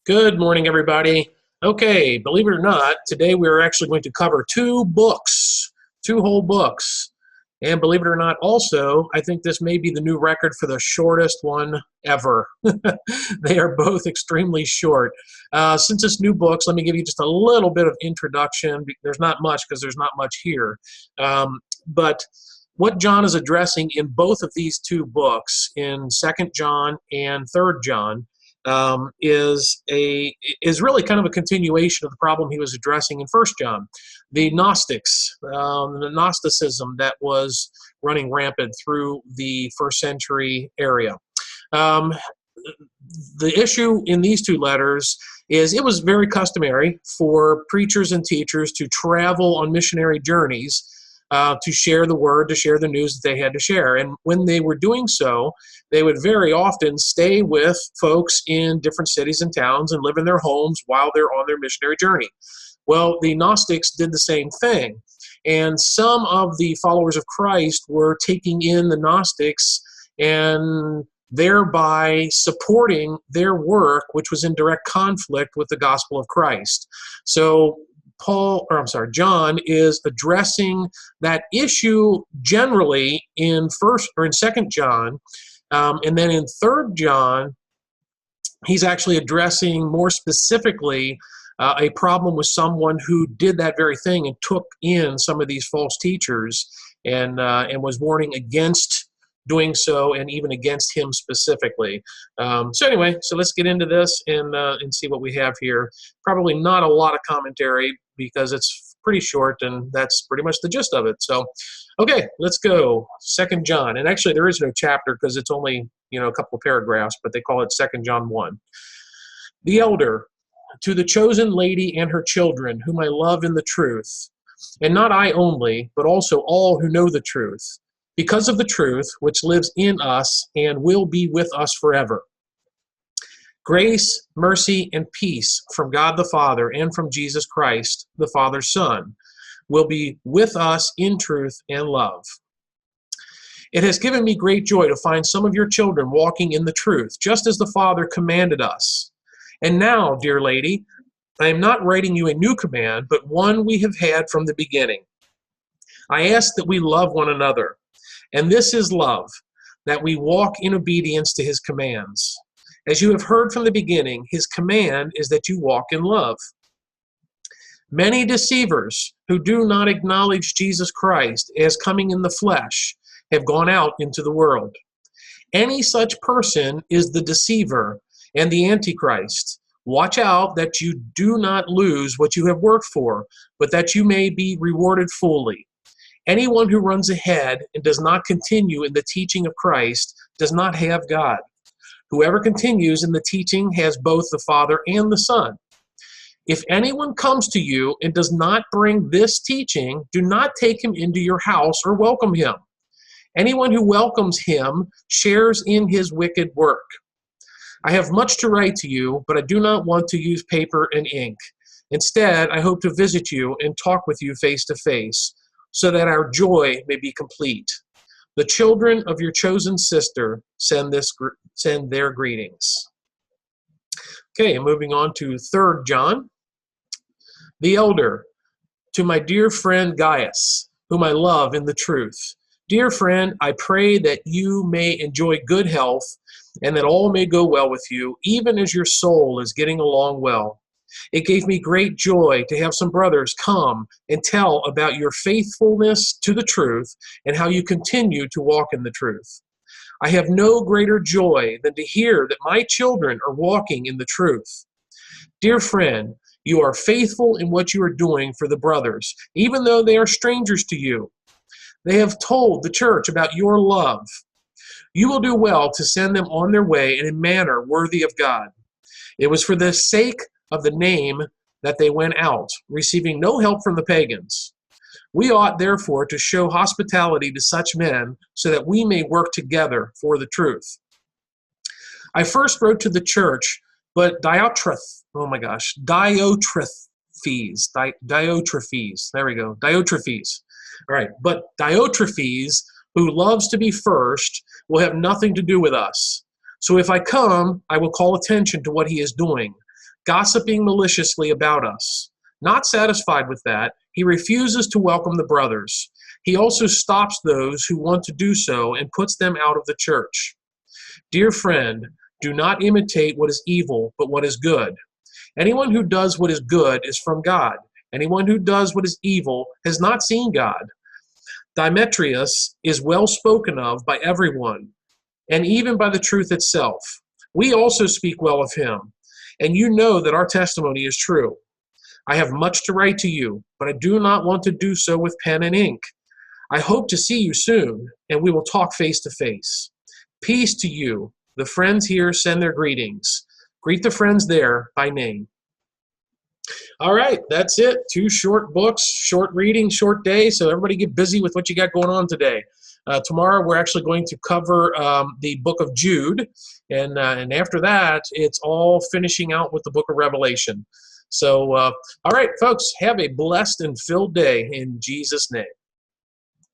Good morning, everybody. Okay, believe it or not, today we're actually going to cover two books, two whole books. And believe it or not, also, I think this may be the new record for the shortest one ever. They are both extremely short. Since it's new books, let me give you just a little bit of introduction. There's not much because there's not much here. But what John is addressing in both of these two books, in 2nd John and 3rd John, is really kind of a continuation of the problem he was addressing in 1st John, the Gnostics, the Gnosticism that was running rampant through the first century area. Um, the issue in these two letters is it was very customary for preachers and teachers to travel on missionary journeys to share the word, to share the news that they had to share. And when they were doing so, they would very often stay with folks in different cities and towns and live in their homes while they're on their missionary journey. Well, the Gnostics did the same thing. And some of the followers of Christ were taking in the Gnostics and thereby supporting their work, which was in direct conflict with the gospel of Christ. So John is addressing that issue generally in 2nd John, and then in 3rd John, he's actually addressing more specifically a problem with someone who did that very thing and took in some of these false teachers and was warning against doing so, and even against him specifically. So let's get into this and see what we have here. Probably not a lot of commentary because it's pretty short, and that's pretty much the gist of it. So, okay, let's go. 2nd John, and actually there is no chapter because it's only a couple of paragraphs, but they call it 2nd John 1. The elder, to the chosen lady and her children, whom I love in the truth, and not I only, but also all who know the truth, because of the truth which lives in us and will be with us forever. Grace, mercy, and peace from God the Father and from Jesus Christ, the Father's Son, will be with us in truth and love. It has given me great joy to find some of your children walking in the truth, just as the Father commanded us. And now, dear lady, I am not writing you a new command, but one we have had from the beginning. I ask that we love one another. And this is love, that we walk in obedience to his commands. As you have heard from the beginning, his command is that you walk in love. Many deceivers who do not acknowledge Jesus Christ as coming in the flesh have gone out into the world. Any such person is the deceiver and the Antichrist. Watch out that you do not lose what you have worked for, but that you may be rewarded fully. Anyone who runs ahead and does not continue in the teaching of Christ does not have God. Whoever continues in the teaching has both the Father and the Son. If anyone comes to you and does not bring this teaching, do not take him into your house or welcome him. Anyone who welcomes him shares in his wicked work. I have much to write to you, but I do not want to use paper and ink. Instead, I hope to visit you and talk with you face to face, so that our joy may be complete. The children of your chosen sister send their greetings. Okay, moving on to 3rd John. The elder, to my dear friend Gaius, whom I love in the truth. Dear friend, I pray that you may enjoy good health and that all may go well with you, even as your soul is getting along well. It gave me great joy to have some brothers come and tell about your faithfulness to the truth and how you continue to walk in the truth. I have no greater joy than to hear that my children are walking in the truth. Dear friend, you are faithful in what you are doing for the brothers, even though they are strangers to you. They have told the church about your love. You will do well to send them on their way in a manner worthy of God. It was for the sake of the name that they went out, receiving no help from the pagans. We ought therefore to show hospitality to such men so that we may work together for the truth. I first wrote to the church, but Diotrephes, All right, but Diotrephes, who loves to be first, will have nothing to do with us. So if I come, I will call attention to what he is doing. gossiping maliciously about us. Not satisfied with that, he refuses to welcome the brothers. He also stops those who want to do so and puts them out of the church. Dear friend, do not imitate what is evil, but what is good. Anyone who does what is good is from God. Anyone who does what is evil has not seen God. Demetrius is well spoken of by everyone, and even by the truth itself. We also speak well of him, and you know that our testimony is true. I have much to write to you, but I do not want to do so with pen and ink. I hope to see you soon, and we will talk face to face. Peace to you. The friends here send their greetings. Greet the friends there by name. All right, that's it. 2 short books, short reading, short day. So everybody get busy with what you got going on today. Tomorrow we're actually going to cover the book of Jude, and after that it's all finishing out with the book of Revelation. So, all right, folks, have a blessed and filled day in Jesus' name.